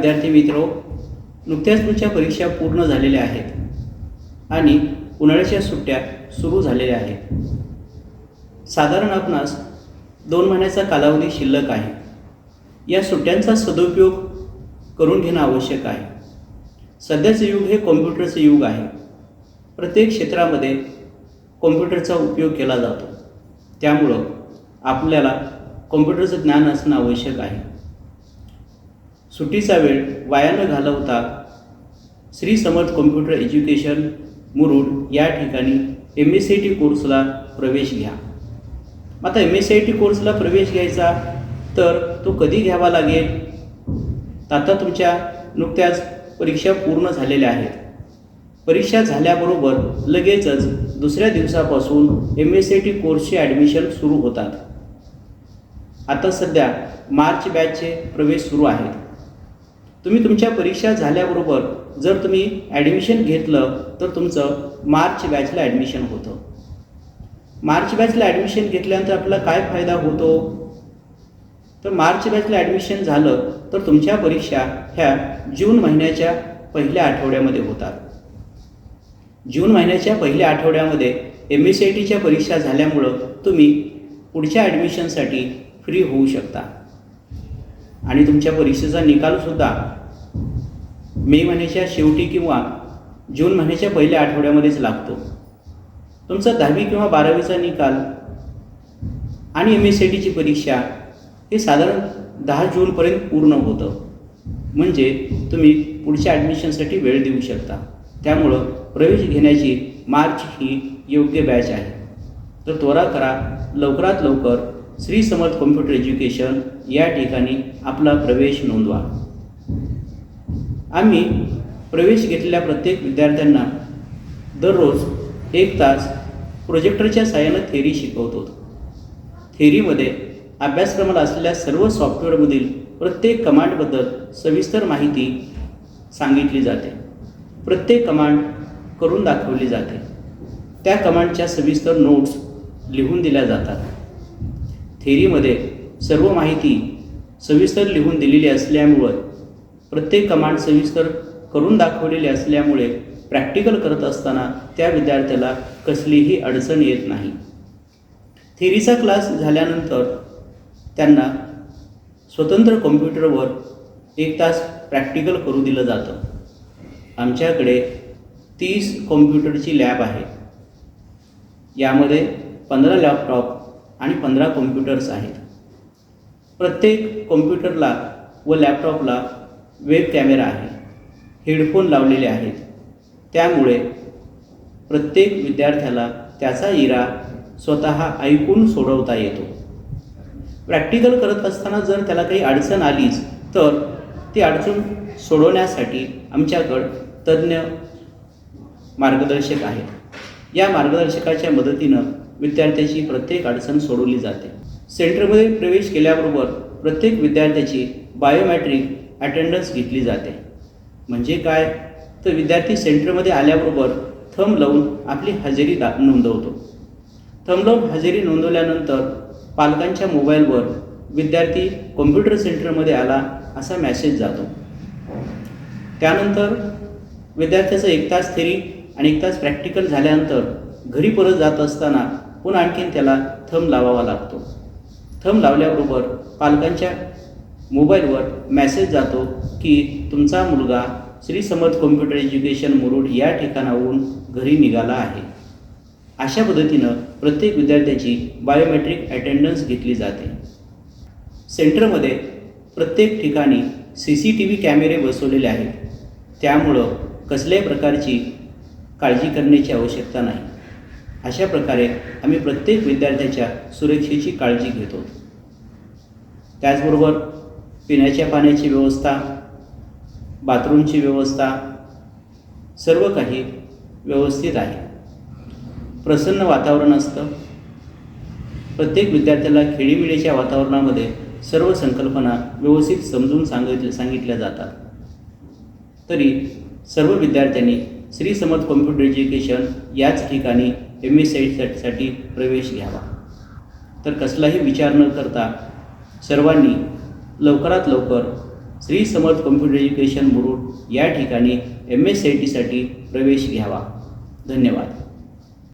विद्यार्थी मित्रो, नुकत्याच तुमच्या परीक्षा पूर्ण झालेल्या आहेत आणि उन्हाळ्याच्या सुट्ट्या सुरू झालेल्या आहेत। साधारण आपणास 2 महिन्याचा कालावधी शिल्लक आहे। या सुट्ट्यांचा सदुपयोग करून घेणं आवश्यक आहे। सध्याचे युग हे कॉम्प्युटरचे युग आहे। प्रत्येक क्षेत्रामध्ये कॉम्प्युटरचा उपयोग केला जातो, त्यामुळं आपल्याला कॉम्प्युटरचं ज्ञान असणं आवश्यक आहे। सुट्टीचा वेळ वाया न घालवता श्री समर्थ कॉम्प्युटर एज्युकेशन मुरुड या ठिकाणी MSCIT कोर्सला प्रवेश घ्या। आता MSCIT कोर्सला प्रवेश घ्यायचा तर तो कधी घ्यावा लागेल? आता तुमच्या नुकत्याच परीक्षा पूर्ण झालेल्या आहेत। परीक्षा झाल्याबरोबर लगेचच दुसऱ्या दिवसापासून MSCIT कोर्सचे ॲडमिशन सुरू होतात। आता सध्या मार्च बॅचचे प्रवेश सुरू आहेत। तुम्ही तुमच्या परीक्षा झाल्याबरोबर जर तुम्ही ॲडमिशन घेतलं तर तुमचं मार्च बॅचला ॲडमिशन होतं। मार्च बॅचला ॲडमिशन घेतल्यानंतर आपल्याला काय फायदा होतो? तर मार्च बॅचला ॲडमिशन झालं तर तुमच्या परीक्षा ह्या जून महिन्याच्या पहिल्या आठवड्यामध्ये होतात। जून महिन्याच्या पहिल्या आठवड्यामध्ये MSCITच्या परीक्षा झाल्यामुळं तुम्ही पुढच्या ॲडमिशनसाठी फ्री होऊ शकता आणि तुमच्या परीक्षेचा निकालसुद्धा मे महिन्याच्या शेवटी किंवा जून महिन्याच्या पहिल्या आठवड्यामध्येच लागतो। तुमचा 10वी किंवा 12वीचा निकाल आणि MSCITची परीक्षा हे साधारण 10 जूनपर्यंत पूर्ण होतं, म्हणजे तुम्ही पुढच्या ॲडमिशनसाठी वेळ देऊ शकता। त्यामुळं प्रवेश घेण्याची मार्च ही योग्य बॅच आहे। तर त्वरा करा, लवकरात लवकर श्री समर्थ कॉम्प्युटर एज्युकेशन या ठिकाणी आपला प्रवेश नोंदवा। आम्ही प्रवेश घेतलेल्या प्रत्येक विद्यार्थ्यांना दररोज 1 तास प्रोजेक्टरच्या साहाय्यानं थेरी शिकवतो। थेरीमध्ये अभ्यासक्रमाला असलेल्या सर्व सॉफ्टवेअरमधील प्रत्येक कमांडबद्दल सविस्तर माहिती सांगितली जाते। प्रत्येक कमांड करून दाखवली जाते। त्या कमांडच्या सविस्तर नोट्स लिहून दिल्या जातात। थेरीमध्ये सर्व माहिती सविस्तर लिहून दिलेली असल्यामुळे प्रत्येक कमांड सविस्तर करून दाखवलेली असल्यामुळे प्रॅक्टिकल करत असताना त्या विद्यार्थ्याला कसलीही अडचण येत नाही। थेरीचा क्लास झाल्यानंतर त्यांना स्वतंत्र कॉम्प्युटरवर 1 तास प्रॅक्टिकल करू दिलं जातं। आमच्याकडे 30 कॉम्प्युटरची लॅब आहे। यामध्ये 15 लॅपटॉप आणि 15 कॉम्प्युटर्स आहेत। प्रत्येक कॉम्प्युटरला व लॅपटॉपला वेब कॅमेरा आहे, हेडफोन लावलेले आहेत। त्यामुळे प्रत्येक विद्यार्थ्याला त्याचा इरा स्वतः ऐकून सोडवता येतो। प्रॅक्टिकल करत असताना जर त्याला काही अडचण आलीच तर ती अडचण सोडवण्यासाठी आमच्याकडं तज्ज्ञ मार्गदर्शक आहेत। या मार्गदर्शकाच्या मदतीनं विद्यार्थ्याची प्रत्येक अडचण सोडवली जाते। सेंटरमध्ये प्रवेश केल्याबरोबर प्रत्येक विद्यार्थ्याची बायोमॅट्रिक अटेंडन्स घेतली जाते। म्हणजे काय तर विद्यार्थी सेंटरमध्ये आल्याबरोबर थंब लावून आपली हजेरी नोंदवतो। थंब लावून हजेरी नोंदवल्यानंतर पालकांच्या मोबाईलवर विद्यार्थी कॉम्प्युटर सेंटरमध्ये आला असा मेसेज जातो। त्यानंतर विद्यार्थ्याचं 1 तास थेरी आणि 1 तास प्रॅक्टिकल झाल्यानंतर घरी परत जात असताना पुन्हा आणखीन त्याला थंब लावावा लागतो। थंब लावल्याबरोबर पालकांच्या मोबाईलवर मेसेज जातो की तुमचा मुलगा श्री समर्थ कॉम्प्युटर एज्युकेशन मुरुड या ठिकाणाहून घरी निघाला आहे। अशा पद्धतीनं प्रत्येक विद्यार्थ्याची बायोमेट्रिक अटेंडन्स घेतली जाते। सेंटरमध्ये प्रत्येक ठिकाणी CCTV कॅमेरे बसवलेले आहेत, त्यामुळं कसल्याही प्रकारची काळजी करण्याची आवश्यकता नाही। अशा प्रकारे आम्ही प्रत्येक विद्यार्थ्याच्या सुरक्षेची काळजी घेतो। त्याचबरोबर पिण्याच्या पाण्याची व्यवस्था, बाथरूमची व्यवस्था सर्व काही व्यवस्थित आहे। प्रसन्न वातावरण असतं। प्रत्येक विद्यार्थ्याला खेळीमेळीच्या वातावरणामध्ये सर्व संकल्पना व्यवस्थित समजून सांगितल्या जातात। तरी सर्व विद्यार्थ्यांनी श्री समर्थ कॉम्प्युटर एज्युकेशन याच ठिकाणी MSCITसाठी प्रवेश घ्यावा। तर कसलाही विचार न करता सर्वांनी लवकरात लवकर श्री समर्थ कॉम्प्युटर एज्युकेशन मुरुड या ठिकाणी MSCIT साठी प्रवेश घ्यावा. धन्यवाद.